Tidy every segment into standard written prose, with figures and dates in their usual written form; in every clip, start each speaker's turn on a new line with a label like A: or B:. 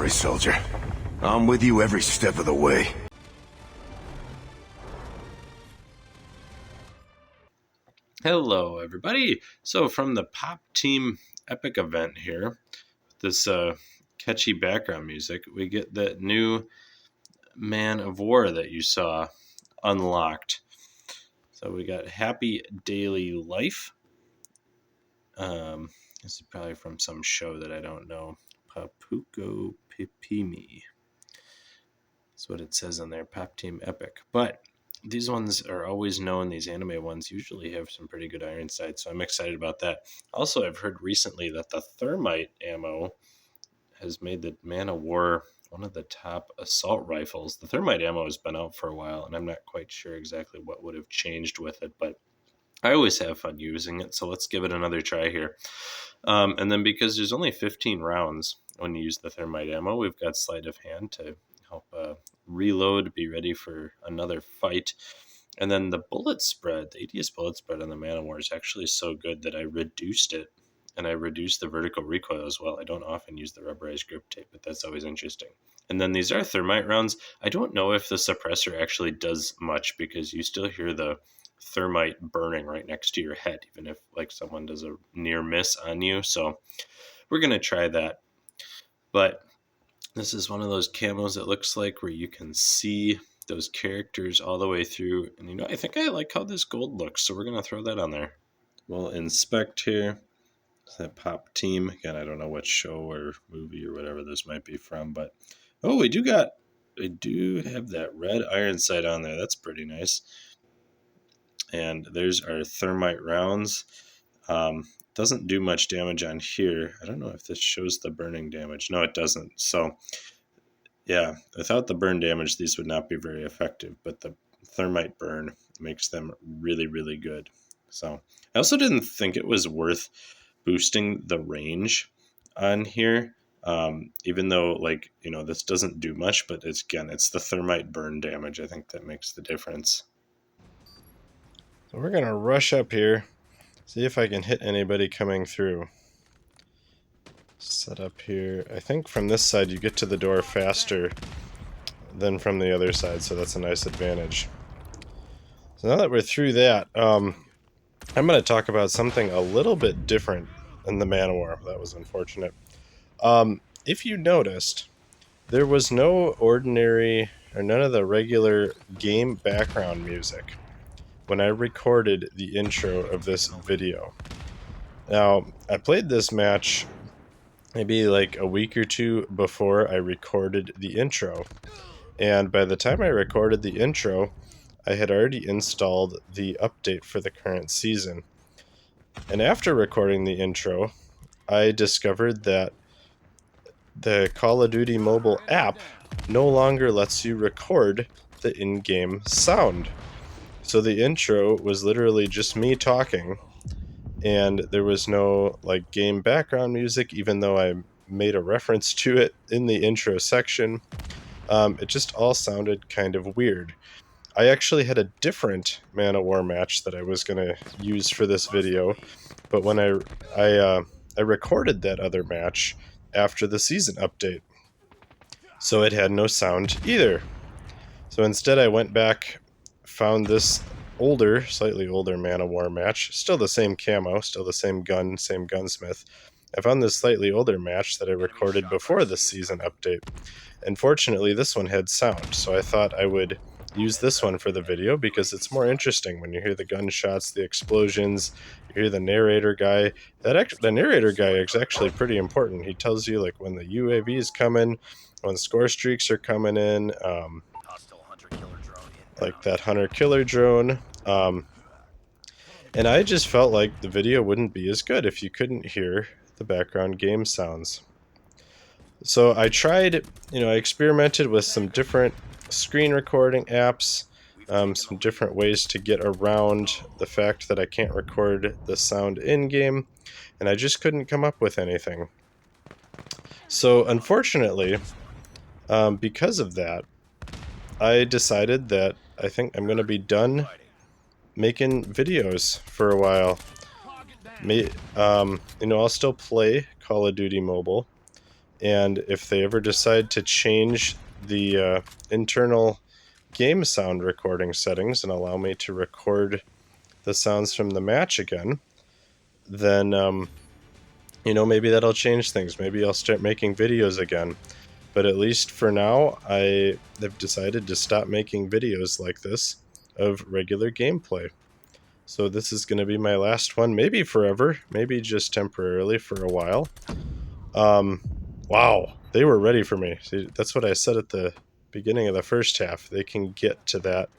A: worry, soldier. I'm with you every step of the way.
B: Hello, everybody. So from the Pop Team Epic event here, this catchy background music, we get that new Man of War that you saw unlocked. So we got Happy Daily Life. This is probably from some show that I don't know. Papuko Pipimi. That's what it says on there, Pop Team Epic. But these ones are always known. These anime ones usually have some pretty good iron sights, so I'm excited about that. Also, I've heard recently that the Thermite Ammo has made the Man of War one of the top assault rifles. The Thermite Ammo has been out for a while, and I'm not quite sure exactly what would have changed with it, but I always have fun using it, so let's give it another try here. And then because there's only 15 rounds when you use the Thermite Ammo, we've got sleight of hand to help reload, be ready for another fight. And then the bullet spread, the ADS bullet spread on the Man of War is actually so good that I reduced it, and I reduced the vertical recoil as well. I don't often use the rubberized grip tape, but that's always interesting. And then these are thermite rounds. I don't know if the suppressor actually does much because you still hear the thermite burning right next to your head, even if like someone does a near miss on you. So we're going to try that. But this is one of those camos that looks like where you can see those characters all the way through. And, you know, I think I like how this gold looks, so we're going to throw that on there. We'll inspect here. That Pop Team. Again, I don't know what show or movie or whatever this might be from, but oh, we do have that red iron sight on there. That's pretty nice. And there's our thermite rounds. Doesn't do much damage on here. I don't know if this shows the burning damage. No, it doesn't. So yeah, without the burn damage, these would not be very effective, but the thermite burn makes them really, really good. So I also didn't think it was worth boosting the range on here, even though, like, you know, this doesn't do much, but it's the thermite burn damage, I think, that makes the difference. So we're gonna rush up here, see if I can hit anybody coming through. Set up here. I think from this side you get to the door faster than from the other side, so that's a nice advantage. So now that we're through that, I'm going to talk about something a little bit different than the Man of War. That was unfortunate. If you noticed, there was no ordinary or none of the regular game background music when I recorded the intro of this video. Now, I played this match maybe like a week or two before I recorded the intro. And by the time I recorded the intro, I had already installed the update for the current season. And after recording the intro, I discovered that the Call of Duty mobile app no longer lets you record the in-game sound. So the intro was literally just me talking, and there was no like game background music, even though I made a reference to it in the intro section. It just all sounded kind of weird. I actually had a different Man of War match that I was going to use for this video, but when I recorded that other match after the season update, so it had no sound either. So instead I went back, found this slightly older Man of War match, still the same camo, still the same gun, same gunsmith. I found this slightly older match that I recorded before the season update. And fortunately, this one had sound, so I thought I would use this one for the video because it's more interesting when you hear the gunshots, the explosions, you hear the narrator guy. The narrator guy is actually pretty important. He tells you like when the UAV is coming, when score streaks are coming in, like that hunter-killer drone. And I just felt like the video wouldn't be as good if you couldn't hear the background game sounds. So I tried, I experimented with some different screen recording apps, some different ways to get around the fact that I can't record the sound in-game, and I just couldn't come up with anything. So unfortunately, because of that, I decided that I think I'm going to be done making videos for a while. I'll still play Call of Duty Mobile, And if they ever decide to change the internal game sound recording settings and allow me to record the sounds from the match again, then maybe that'll change things. Maybe I'll start making videos again. But at least for now, I have decided to stop making videos like this of regular gameplay. So this is going to be my last one, maybe forever, maybe just temporarily for a while. Wow, they were ready for me. See, that's what I said at the beginning of the first half. They can get to that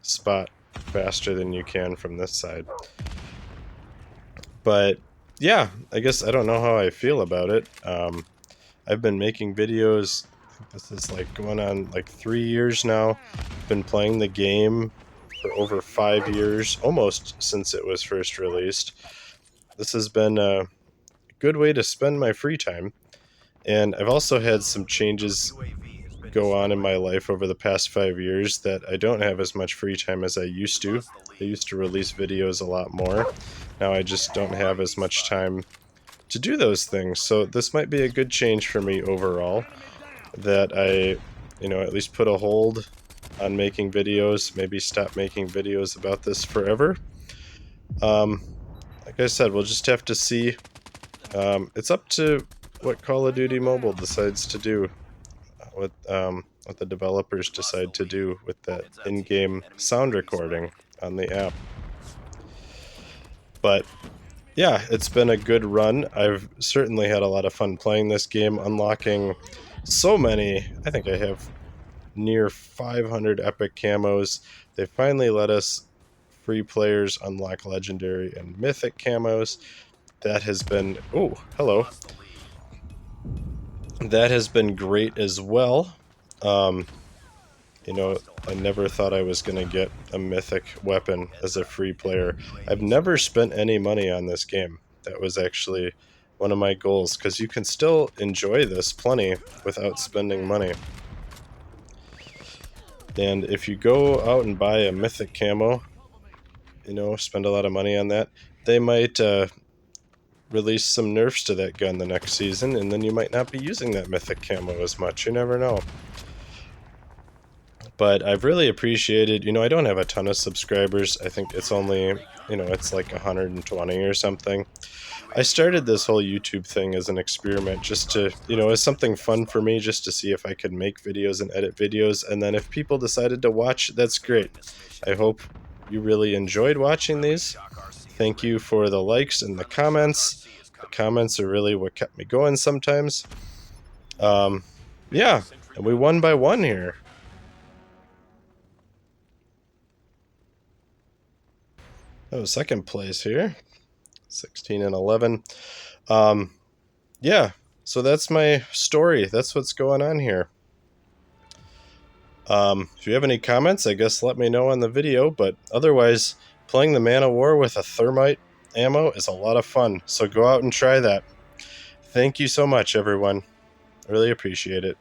B: spot faster than you can from this side. But yeah, I guess I don't know how I feel about it. I've been making videos. I think this is like going on like 3 years now. Been playing the game for over 5 years, almost since it was first released. This has been a good way to spend my free time. And I've also had some changes go on in my life over the past 5 years that I don't have as much free time as I used to. I used to release videos a lot more. Now I just don't have as much time to do those things. So this might be a good change for me overall, that I, at least put a hold on making videos, maybe stop making videos about this forever. Like I said, we'll just have to see. It's up to what Call of Duty Mobile decides to do, what the developers decide to do with that in-game sound recording on the app. But yeah, it's been a good run. I've certainly had a lot of fun playing this game, unlocking so many. I think I have near 500 epic camos. They finally let us free players unlock legendary and mythic camos. That has been... Oh, hello. That has been great as well. I never thought I was going to get a mythic weapon as a free player. I've never spent any money on this game. That was actually one of my goals, because you can still enjoy this plenty without spending money. And if you go out and buy a mythic camo, spend a lot of money on that, they might release some nerfs to that gun the next season, and then you might not be using that mythic camo as much. You never know. But I've really appreciated, I don't have a ton of subscribers. I think it's only, it's like 120 or something. I started this whole YouTube thing as an experiment, just to, as something fun for me, just to see if I could make videos and edit videos. And then if people decided to watch, that's great. I hope you really enjoyed watching these. Thank you for the likes and the comments. The comments are really what kept me going sometimes. Yeah, and we won by 1 here. Oh, second place here. 16 and 11. Yeah, so that's my story. That's what's going on here. If you have any comments, I guess let me know on the video. But otherwise, playing the Man of War with a Thermite Ammo is a lot of fun. So go out and try that. Thank you so much, everyone. I really appreciate it.